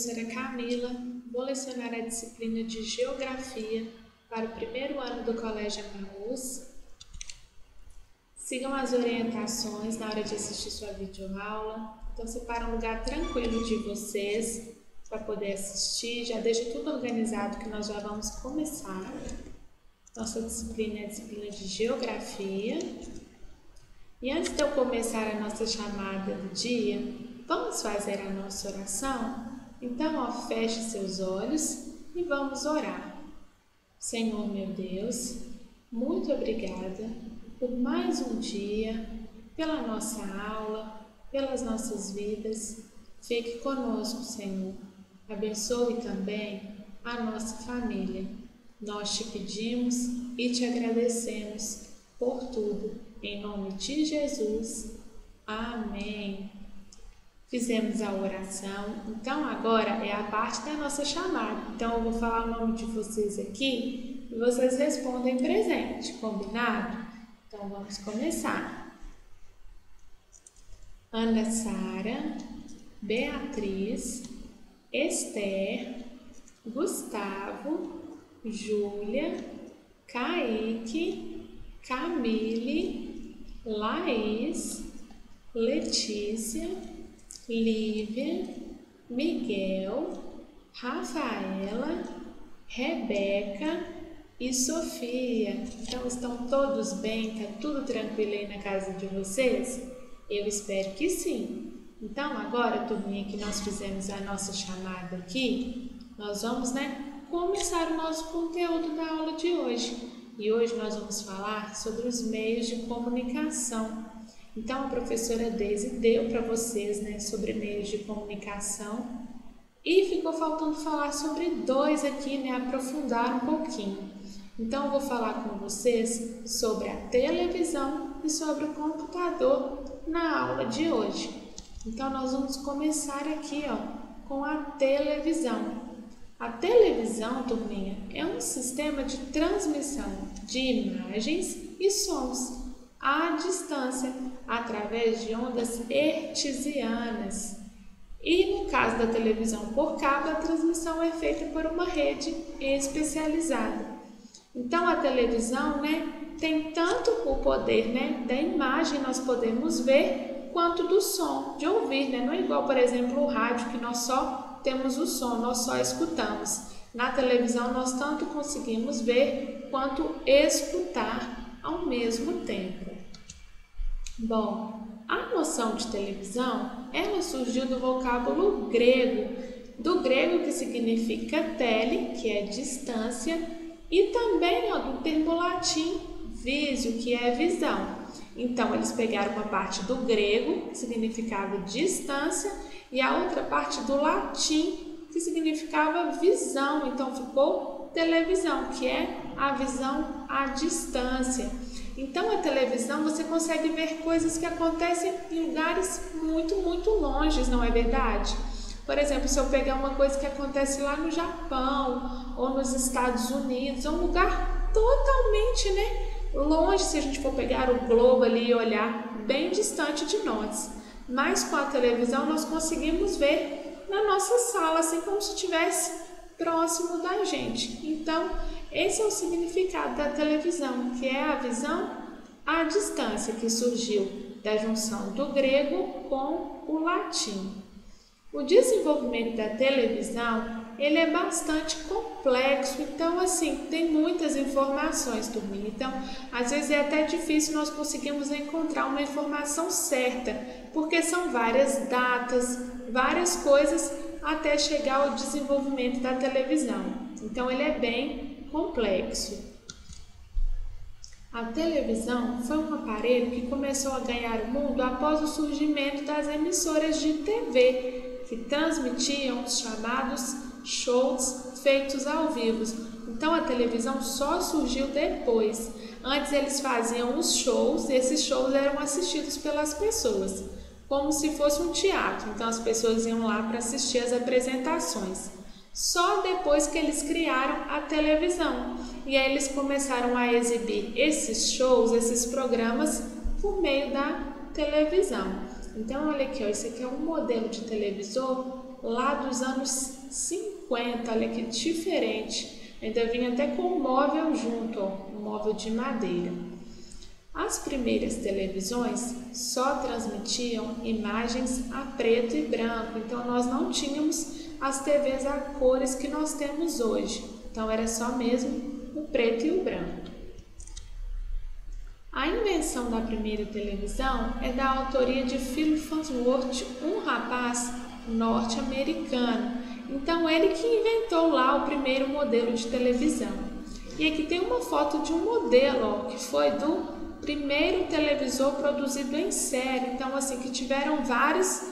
professora Camila, vou lecionar a disciplina de Geografia para o primeiro ano do Colégio Emaús. Sigam as orientações na hora de assistir sua videoaula. Então, separa um lugar tranquilo de vocês para poder assistir. Já deixa tudo organizado que nós já vamos começar. Nossa disciplina é a disciplina de Geografia. E antes de eu começar a nossa chamada do dia, vamos fazer a nossa oração? Então, feche seus olhos e vamos orar. Senhor, meu Deus, muito obrigada por mais um dia, pela nossa aula, pelas nossas vidas. Fique conosco, Senhor. Abençoe também a nossa família. Nós te pedimos e te agradecemos por tudo. Em nome de Jesus. Amém. Fizemos a oração, então agora é a parte da nossa chamada. Então eu vou falar o nome de vocês aqui e vocês respondem presente, combinado? Então vamos começar. Ana Sara, Beatriz, Esther, Gustavo, Júlia, Kaique, Camille, Laís, Letícia, Lívia, Miguel, Rafaela, Rebeca e Sofia. Então, estão todos bem? Está tudo tranquilo aí na casa de vocês? Eu espero que sim. Então, agora, turminha, que nós fizemos a nossa chamada aqui, nós vamos, começar o nosso conteúdo da aula de hoje. E hoje nós vamos falar sobre os meios de comunicação. Então, a professora Deise deu para vocês, sobre meios de comunicação e ficou faltando falar sobre dois aqui, aprofundar um pouquinho. Então, eu vou falar com vocês sobre a televisão e sobre o computador na aula de hoje. Então, nós vamos começar aqui, com a televisão. A televisão, turminha, é um sistema de transmissão de imagens e sons à distância, através de ondas hertzianas. E no caso da televisão por cabo, a transmissão é feita por uma rede especializada. Então, a televisão, tem tanto o poder, da imagem nós podemos ver, quanto do som, de ouvir, Não é igual, por exemplo, o rádio, que nós só temos o som, nós só escutamos. Na televisão, nós tanto conseguimos ver quanto escutar ao mesmo tempo. Bom, a noção de televisão, ela surgiu do vocábulo grego, do grego que significa tele, que é distância, e também do termo latim visio, que é visão. Então, eles pegaram uma parte do grego, que significava distância, e a outra parte do latim, que significava visão. Então, ficou televisão, que é a visão à distância. Então, a televisão, você consegue ver coisas que acontecem em lugares muito, muito longes, não é verdade? Por exemplo, se eu pegar uma coisa que acontece lá no Japão, ou nos Estados Unidos, é um lugar totalmente, longe, se a gente for pegar o globo ali e olhar bem distante de nós. Mas com a televisão nós conseguimos ver na nossa sala, assim como se estivesse próximo da gente. Então, esse é o significado da televisão, que é a visão à distância, que surgiu da junção do grego com o latim. O desenvolvimento da televisão, ele é bastante complexo, então, tem muitas informações, turminha. Então, às vezes é até difícil nós conseguirmos encontrar uma informação certa, porque são várias datas, várias coisas até chegar ao desenvolvimento da televisão. Então, ele é bem complexo. A televisão foi um aparelho que começou a ganhar o mundo após o surgimento das emissoras de TV, que transmitiam os chamados shows feitos ao vivo. Então, a televisão só surgiu depois. Antes, eles faziam os shows, e esses shows eram assistidos pelas pessoas, como se fosse um teatro. Então, as pessoas iam lá para assistir as apresentações. Só depois que eles criaram a televisão. E aí, eles começaram a exibir esses shows, esses programas, por meio da televisão. Então, olha aqui, esse aqui é um modelo de televisor lá dos anos 50, olha que diferente. Ainda vinha até com um móvel junto, ó, um móvel de madeira. As primeiras televisões só transmitiam imagens a preto e branco, então nós não tínhamos as TVs a cores que nós temos hoje. Então era só mesmo o preto e o branco. A invenção da primeira televisão é da autoria de Philip Farnsworth, um rapaz norte-americano. Então ele que inventou lá o primeiro modelo de televisão. E aqui tem uma foto de um modelo, ó, que foi do primeiro televisor produzido em série. Então assim, que tiveram vários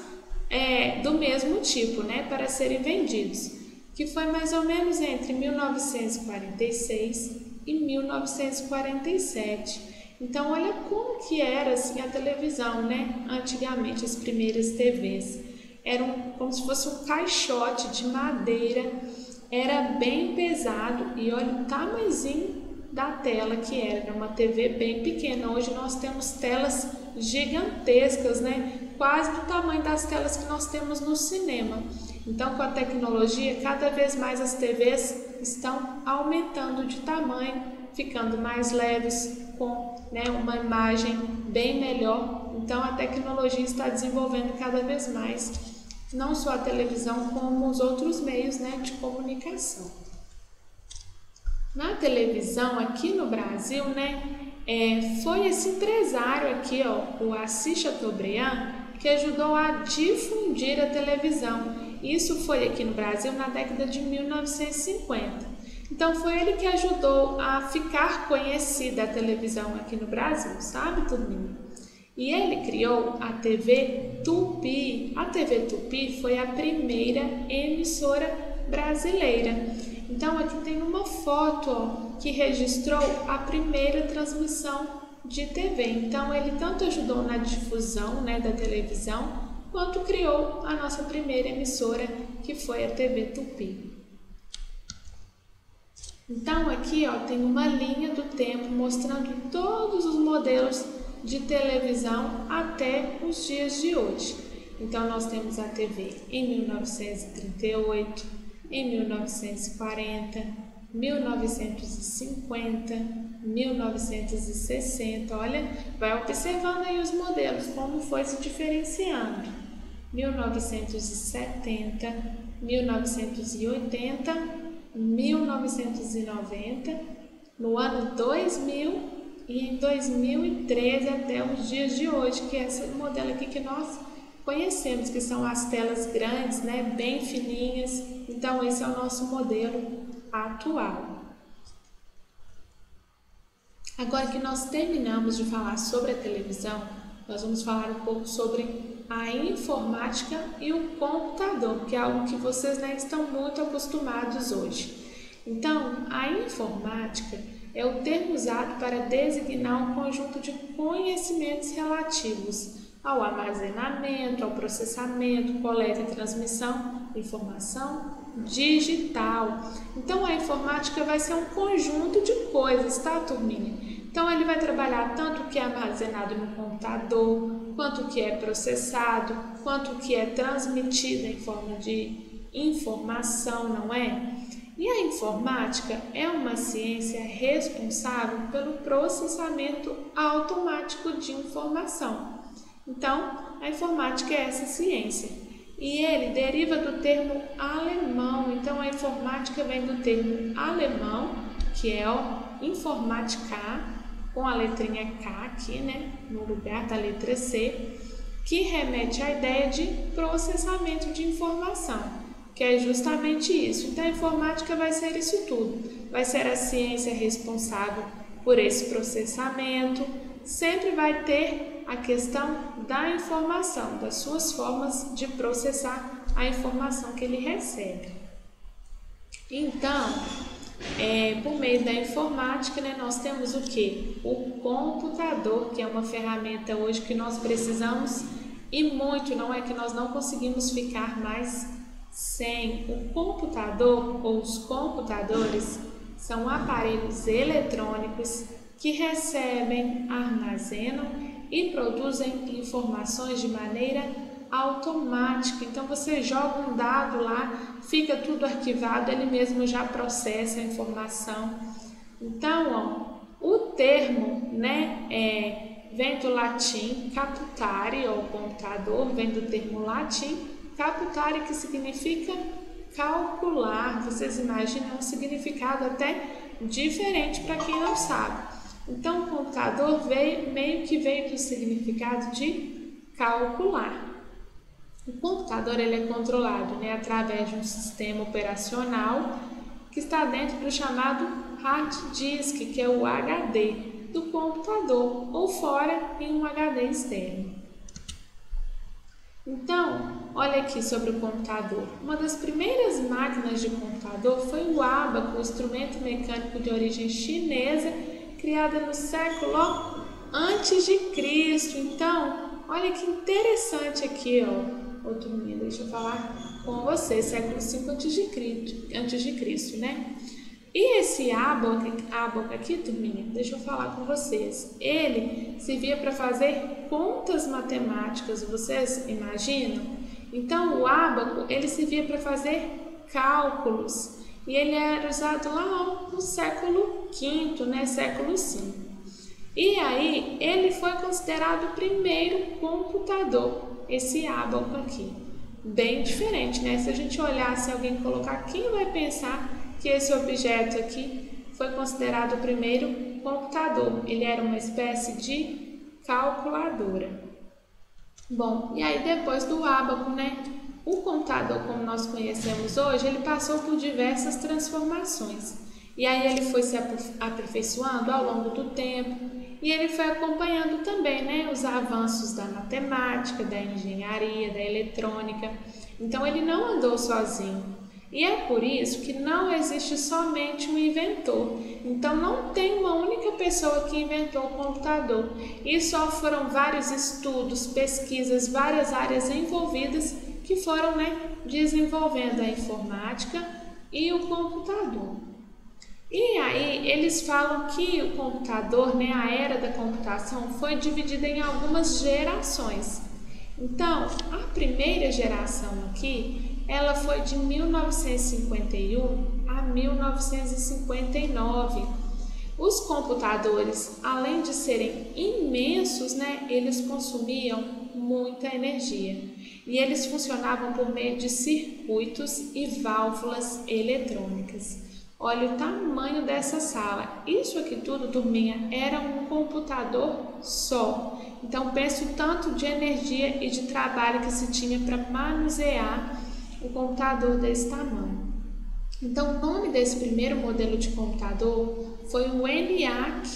do mesmo tipo, né, para serem vendidos, que foi mais ou menos entre 1946 e 1947. Então, olha como que era assim a televisão, né? Antigamente, as primeiras TVs eram como se fosse um caixote de madeira, era bem pesado e olha o tamanhozinho da tela que era uma TV bem pequena. Hoje nós temos telas gigantescas, né? Quase do tamanho das telas que nós temos no cinema. Então, com a tecnologia, cada vez mais as TVs estão aumentando de tamanho, ficando mais leves, com, né, uma imagem bem melhor. Então, a tecnologia está desenvolvendo cada vez mais, não só a televisão, como os outros meios, né, de comunicação. Na televisão, aqui no Brasil, né, foi esse empresário aqui, ó, o Assis Chateaubriand, que ajudou a difundir a televisão. Isso foi aqui no Brasil na década de 1950. Então, foi ele que ajudou a ficar conhecida a televisão aqui no Brasil, sabe, turminha? E ele criou a TV Tupi. A TV Tupi foi a primeira emissora brasileira. Então, aqui tem uma foto, ó, que registrou a primeira transmissão de TV. Então, ele tanto ajudou na difusão, né, da televisão, quanto criou a nossa primeira emissora, que foi a TV Tupi. Então, aqui, ó, tem uma linha do tempo mostrando todos os modelos de televisão até os dias de hoje. Então, nós temos a TV em 1938, em 1940, 1950, 1960. Olha, vai observando aí os modelos, como foi se diferenciando. 1970, 1980, 1990, no ano 2000 e em 2013 até os dias de hoje, que é esse modelo aqui que nós conhecemos, que são as telas grandes, né, bem fininhas. Então, esse é o nosso modelo atual. Agora que nós terminamos de falar sobre a televisão, nós vamos falar um pouco sobre a informática e o computador, que é algo que vocês, né, estão muito acostumados hoje. Então, a informática é o termo usado para designar um conjunto de conhecimentos relativos ao armazenamento, ao processamento, coleta e transmissão de informação digital. Então, a informática vai ser um conjunto de coisas, tá, turminha? Então, ele vai trabalhar tanto o que é armazenado no computador, quanto o que é processado, quanto o que é transmitido em forma de informação, não é? E a informática é uma ciência responsável pelo processamento automático de informação. Então, a informática é essa ciência. E ele deriva do termo alemão. Então, a informática vem do termo alemão, que é o Informatica, com a letrinha K aqui, né, no lugar da letra C, que remete à ideia de processamento de informação, que é justamente isso. Então, a informática vai ser isso tudo. Vai ser a ciência responsável por esse processamento. Sempre vai ter a questão da informação, das suas formas de processar a informação que ele recebe. Então, por meio da informática, né, nós temos o quê? O computador, que é uma ferramenta hoje que nós precisamos e muito, não é que nós não conseguimos ficar mais sem. O computador ou os computadores são aparelhos eletrônicos que recebem, armazenam e produzem informações de maneira automática. Então você joga um dado lá, fica tudo arquivado, ele mesmo já processa a informação. Então, ó, o termo, né, vem do latim captare, ou computador, vem do termo latim captare, que significa calcular. Vocês imaginam um significado até diferente para quem não sabe. Então, o computador meio que veio do significado de calcular. O computador ele é controlado, né, através de um sistema operacional que está dentro do chamado hard disk, que é o HD do computador, ou fora em um HD externo. Então, olha aqui sobre o computador. Uma das primeiras máquinas de computador foi o ábaco, um instrumento mecânico de origem chinesa, criada no século antes de Cristo. Então, olha que interessante aqui, ó, turminha, deixa eu falar com vocês, século 5 antes de Cristo, né? E esse ábaco aqui, turminha, deixa eu falar com vocês, ele servia para fazer contas matemáticas, vocês imaginam? Então, o ábaco, ele servia para fazer cálculos, e ele era usado lá no século V, né, século V. E aí, ele foi considerado o primeiro computador, esse ábaco aqui. Bem diferente, né? Se a gente olhar, se alguém colocar, quem vai pensar que esse objeto aqui foi considerado o primeiro computador? Ele era uma espécie de calculadora. Bom, e aí depois do ábaco, né? O computador, como nós conhecemos hoje, ele passou por diversas transformações. E aí ele foi se aperfeiçoando ao longo do tempo e ele foi acompanhando também, né, os avanços da matemática, da engenharia, da eletrônica. Então ele não andou sozinho. E é por isso que não existe somente um inventor. Então não tem uma única pessoa que inventou o computador. E só foram vários estudos, pesquisas, várias áreas envolvidas que foram, né, desenvolvendo a informática e o computador. E aí eles falam que o computador, né, a era da computação foi dividida em algumas gerações. Então, a primeira geração aqui, ela foi de 1951 a 1959. Os computadores, além de serem imensos, né, eles consumiam muita energia. E eles funcionavam por meio de circuitos e válvulas eletrônicas. Olha o tamanho dessa sala. Isso aqui tudo, turminha, era um computador só. Então, pensa o tanto de energia e de trabalho que se tinha para manusear um computador desse tamanho. Então, o nome desse primeiro modelo de computador foi o ENIAC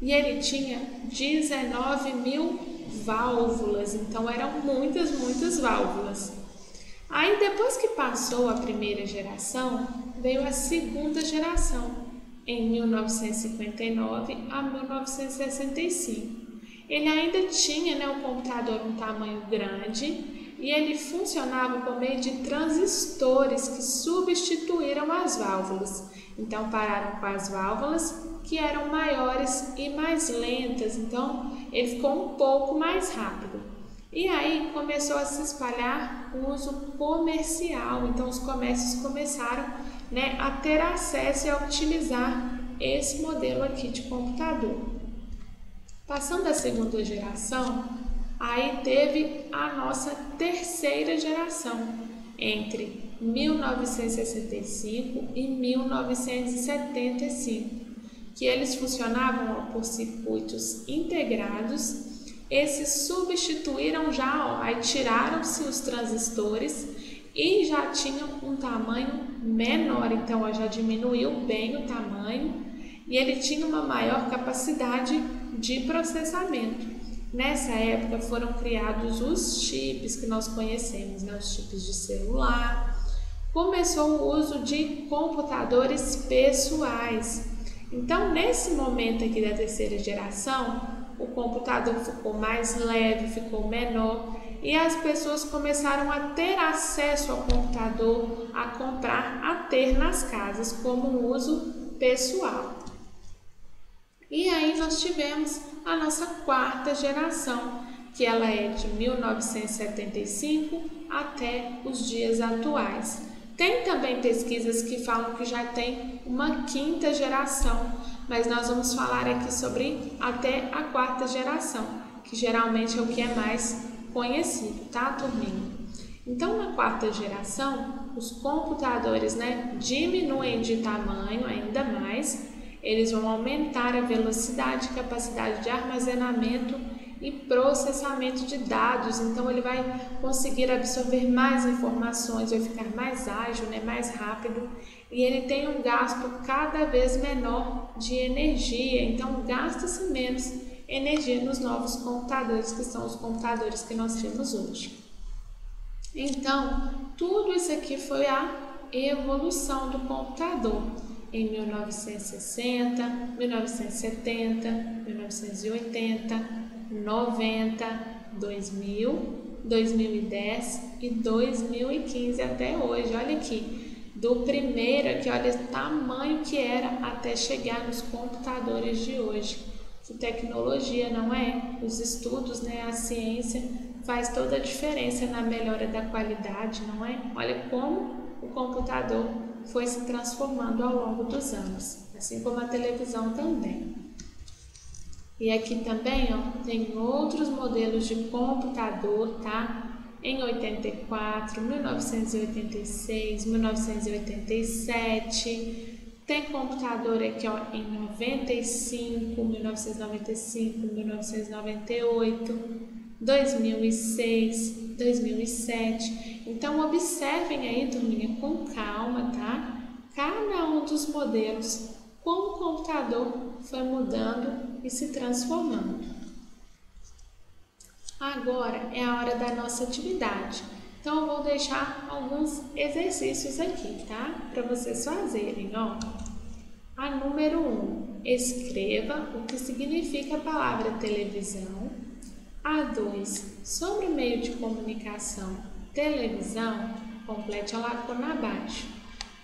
e ele tinha 19.000 válvulas. Então, eram muitas válvulas. Aí, depois que passou a primeira geração, veio a segunda geração, em 1959 a 1965. Ele ainda tinha, né, o computador um tamanho grande e ele funcionava por meio de transistores que substituíram as válvulas. Então, pararam com as válvulas que eram maiores e mais lentas, então ele ficou um pouco mais rápido. E aí começou a se espalhar o uso comercial, então os comércios começaram, né, a ter acesso e a utilizar esse modelo aqui de computador. Passando a segunda geração, aí teve a nossa terceira geração, entre 1965 e 1975, que eles funcionavam por circuitos integrados. Esses substituíram já, aí tiraram-se os transistores e já tinham um tamanho menor, então já diminuiu bem o tamanho e ele tinha uma maior capacidade de processamento. Nessa época foram criados os chips que nós conhecemos, né? Os chips de celular. Começou o uso de computadores pessoais. Então, nesse momento aqui da terceira geração, o computador ficou mais leve, ficou menor e as pessoas começaram a ter acesso ao computador, a comprar, a ter nas casas como um uso pessoal. E aí nós tivemos a nossa quarta geração, que ela é de 1975 até os dias atuais. Tem também pesquisas que falam que já tem uma quinta geração, mas nós vamos falar aqui sobre até a quarta geração, que geralmente é o que é mais conhecido, tá, turminha? Então, na quarta geração, os computadores, diminuem de tamanho ainda mais, eles vão aumentar a velocidade, capacidade de armazenamento e processamento de dados, então ele vai conseguir absorver mais informações, vai ficar mais ágil, mais rápido, e ele tem um gasto cada vez menor de energia, então gasta-se menos energia nos novos computadores, que são os computadores que nós temos hoje. Então, tudo isso aqui foi a evolução do computador em 1960, 1970, 1980, 90, 2000, 2010 e 2015 até hoje. Olha aqui, do primeiro aqui, olha o tamanho que era até chegar nos computadores de hoje. Que tecnologia, não é? Os estudos, a ciência faz toda a diferença na melhora da qualidade, não é? Olha como o computador foi se transformando ao longo dos anos, assim como a televisão também. E aqui também, tem outros modelos de computador, tá? Em 84, 1986, 1987, tem computador aqui, em 95, 1995, 1998, 2006, 2007. Então, observem aí, turminha, com calma, tá? Cada um dos modelos, como o computador foi mudando e se transformando. Agora é a hora da nossa atividade. Então, eu vou deixar alguns exercícios aqui, tá? Para vocês fazerem, A número 1, escreva o que significa a palavra televisão. A 2, sobre o meio de comunicação televisão, complete a lacuna abaixo.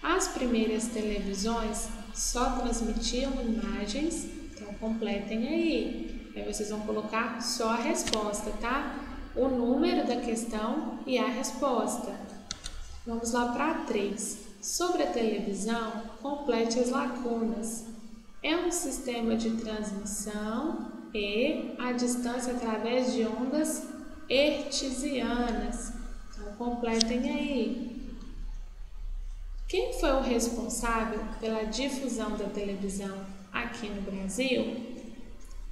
As primeiras televisões só transmitiam imagens, então completem aí. Aí vocês vão colocar só a resposta, tá? O número da questão e a resposta. Vamos lá para a 3. Sobre a televisão, complete as lacunas. É um sistema de transmissão e a distância através de ondas hertzianas. Então, completem aí. Quem foi o responsável pela difusão da televisão aqui no Brasil?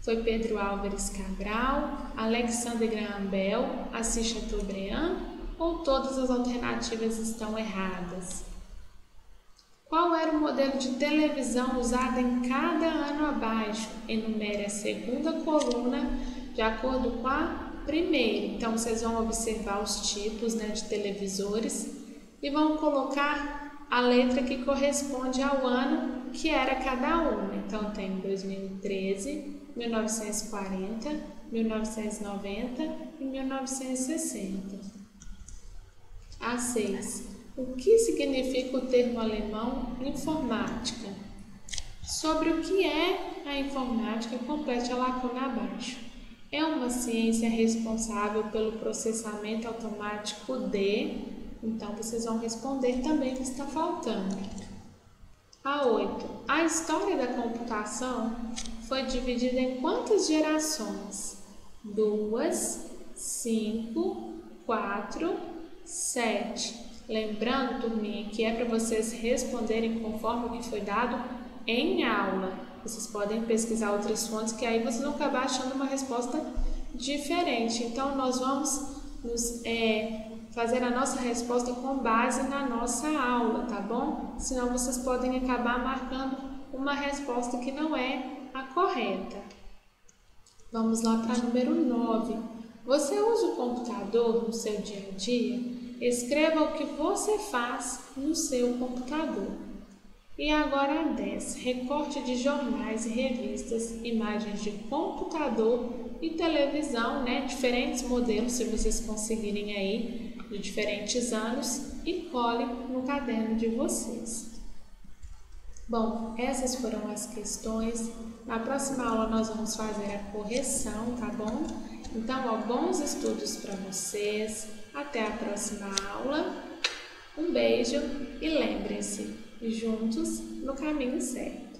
Foi Pedro Álvares Cabral, Alexandre Graham Bell, Assis Chateaubriand ou todas as alternativas estão erradas? Qual era o modelo de televisão usado em cada ano abaixo? Enumere a segunda coluna de acordo com a primeira. Então, vocês vão observar os tipos de televisores e vão colocar a letra que corresponde ao ano que era cada uma. Então, tem 2013, 1940, 1990 e 1960. A 6. O que significa o termo alemão informática? Sobre o que é a informática, complete a lacuna abaixo. É uma ciência responsável pelo processamento automático de... Então, vocês vão responder também o que está faltando. A 8. A história da computação foi dividida em quantas gerações? 2, 5, 4, 7. Lembrando, turminha, que é para vocês responderem conforme o que foi dado em aula. Vocês podem pesquisar outras fontes, que aí vocês vão acabar achando uma resposta diferente. Então, nós vamos fazer a nossa resposta com base na nossa aula, tá bom? Senão vocês podem acabar marcando uma resposta que não é a correta. Vamos lá para número 9. Você usa o computador no seu dia a dia? Escreva o que você faz no seu computador. E agora a 10. Recorte de jornais e revistas, imagens de computador e televisão, diferentes modelos, se vocês conseguirem aí, de diferentes anos, e cole no caderno de vocês. Bom, essas foram as questões. Na próxima aula nós vamos fazer a correção, tá bom? Então, ó, bons estudos para vocês. Até a próxima aula. Um beijo e lembrem-se, juntos no caminho certo.